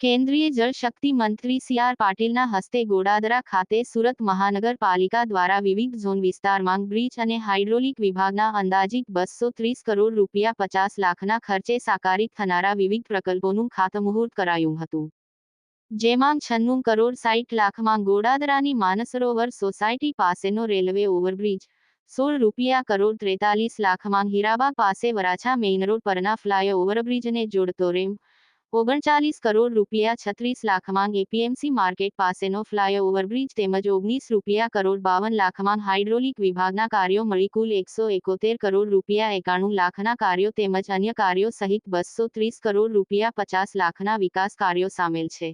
કેન્દ્રીય જળશક્તિ મંત્રી સી.આર. પાટીલના હસ્તે ગોડાદરા ખાતે સુરત મહાનગરપાલિકા દ્વારા વિવિધ ઝોન વિસ્તારમાં બ્રિજ અને હાઇડ્રોલિક વિભાગના અંદાજિત 230 કરોડ રૂપિયા 50 લાખના ખર્ચે સાકારિત થનારા વિવિધ પ્રકલ્પોનું ખાતમુહૂર્ત કરાયું હતું. જેમાં 96 કરોડ 60 લાખમાં ગોડાદરાની માનસરોવર સોસાયટી પાસેનો રેલવે ઓવરબ્રિજ, 16 કરોડ 43 લાખમાં હીરાબા પાસે વરાછા મેઇન રોડ પરના ફ્લાય ઓવરબ્રિજને જોડતો રેમ, 39 કરોડ રૂપિયા 36 લાખમાં એપીએમસી માર્કેટ પાસેનો ફ્લાય ઓવરબ્રિજ તેમજ 19 કરોડ 52 લાખમાં હાઇડ્રોલિક વિભાગના કાર્યો મળી કુલ 171 કરોડ રૂપિયા 91 લાખના કાર્યો તેમજ અન્ય કાર્યો સહિત 230 કરોડ રૂપિયા 50 લાખના વિકાસ કાર્યો સામેલ છે.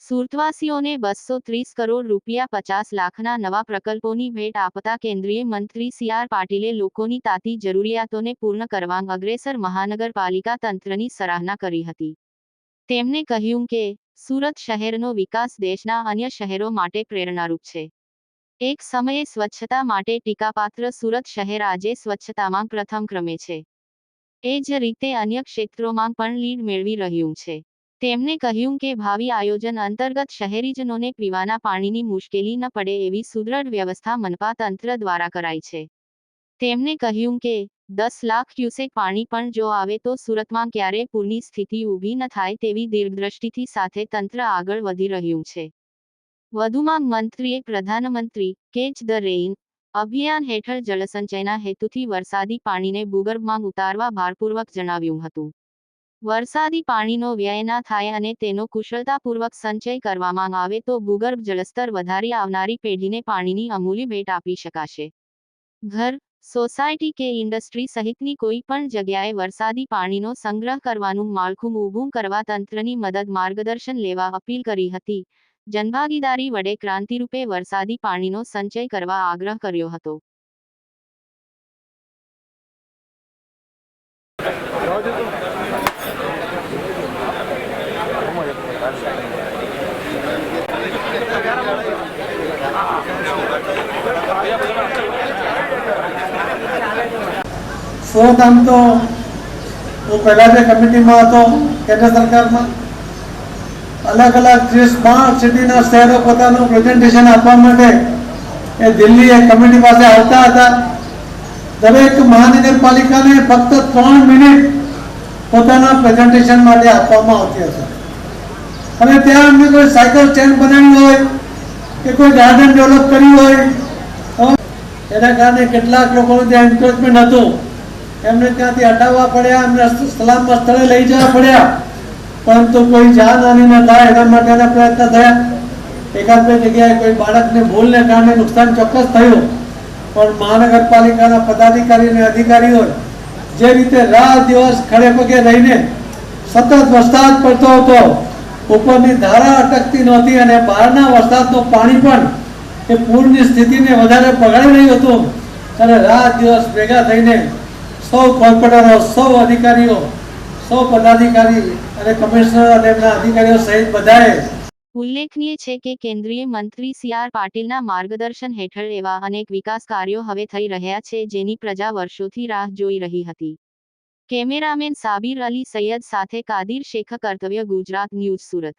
સુરતવાસીઓને 230 કરોડ રૂપિયા 50 લાખના નવા પ્રકલ્પોની ભેટ આપતા કેન્દ્રીય મંત્રી સી.આર. પાટીલે લોકોની તાતી જરૂરિયાતોને પૂર્ણ કરવા અગ્રેસર મહાનગરપાલિકા તંત્રની સરાહના કરી હતી. તેમણે કહ્યું કે સુરત શહેરનો વિકાસ દેશના અન્ય શહેરો માટે પ્રેરણારૂપ છે. એક સમયે સ્વચ્છતા માટે ટીકાપાત્ર સુરત શહેર આજે સ્વચ્છતામાં પ્રથમ ક્રમે છે. એ જ રીતે અન્ય ક્ષેત્રોમાં પણ લીડ મેળવી રહ્યું છે. તેમણે કહ્યું કે ભાવિ આયોજન અંતર્ગત શહેરીજનોને પીવાના પાણીની મુશ્કેલી ન પડે એવી સુદૃઢ વ્યવસ્થા મનપા તંત્ર દ્વારા કરાઈ છે. તેમણે કહ્યું કે 10 લાખ ક્યુસેક પાણી પણ જો આવે તો સુરતમાં ક્યારેય પૂરની સ્થિતિ ઊભી ન થાય તેવી દીર્ઘદ્રષ્ટિથી સાથે તંત્ર આગળ વધી રહ્યું છે. વધુમાં મંત્રીએ પ્રધાનમંત્રી કેચ ધ રેઇન અભિયાન હેઠળ જળસંચયના હેતુથી વરસાદી પાણીને ભૂગર્ભમાં ઉતારવા ભારપૂર્વક જણાવ્યું હતું. વરસાદી પાણીનો વ્યય ના થાય અને તેનો કુશળતાપૂર્વક સંચય કરવામાં આવે તો ભૂગર્ભ જળસ્તર વધારી આવનારી પેઢીને પાણીની અમૂલ્ય ભેટ આપી શકાશે. ઘર, સોસાયટી કે ઇન્ડસ્ટ્રી સહિતની કોઈ પણ જગ્યાએ વરસાદી પાણીનો સંગ્રહ કરવાનું માળખું ઊભું કરવા તંત્રની મદદ માર્ગદર્શન લેવા અપીલ કરી હતી. જનભાગીદારી વડે ક્રાંતિરૂપે વરસાદી પાણીનો સંચય કરવા આગ્રહ કર્યો હતો. સુરત આમ તો હું પહેલા જે કમિટીમાં હતો કેન્દ્ર સરકારમાં અલગ અલગ જે સ્માર્ટ સિટીના શહેરો પોતાનું પ્રેઝન્ટેશન આપવા માટે એ દિલ્હી એ કમિટી પાસે આવતા હતા. દરેક મહાનગરપાલિકાને ફક્ત 3 મિનિટ પોતાના પ્રેઝન્ટેશન માટે આપવામાં આવતી હતી અને ત્યાં અમને કોઈ સાયકલ સ્ટેન્ડ બનાવ્યું હોય કે કોઈ ગાર્ડન ડેવલપ કર્યું હોય એના કારણે કેટલાક લોકોનું ત્યાં એન્કરેજમેન્ટ હતું. એમને ત્યાંથી હટાવવા પડ્યા, એમને સલામત સ્થળે લઈ જવા પડ્યા, પરંતુ કોઈ જાનહાનિ ન થાય એના માટેના પ્રયત્ન થયા. એકાદ બે જગ્યાએ કોઈ બાળકને ભૂલને કારણે નુકસાન ચોક્કસ થયું, પણ મહાનગરપાલિકાના પદાધિકારી અને અધિકારીઓ જે રીતે રાત દિવસ ખડે પગે રહીને સતત વરસાદ પડતો હતો, ઉપરની ધારા અટકતી નહોતી અને બહારના વરસાદનું પાણી પણ એ પૂરની સ્થિતિને વધારે બગાડી રહ્યું હતું અને રાત દિવસ ભેગા થઈને સૌ કોર્પોરેટરો, સૌ અધિકારીઓ, સૌ પદાધિકારી અને કમિશનર અને એમના અધિકારીઓ સહિત બધાએ. ઉલ્લેખનીય છે કે કેન્દ્રીય મંત્રી સી.આર. પાટીલના માર્ગદર્શન હેઠળ એવા અનેક વિકાસ કાર્યો હવે થઈ રહ્યા છે જેની પ્રજા વર્ષોથી રાહ જોઈ રહી હતી. કેમેરામેન સાબિર અલી સૈયદ સાથે કાદિર શેખ, કર્તવ્ય ગુજરાત ન્યૂઝ, સુરત.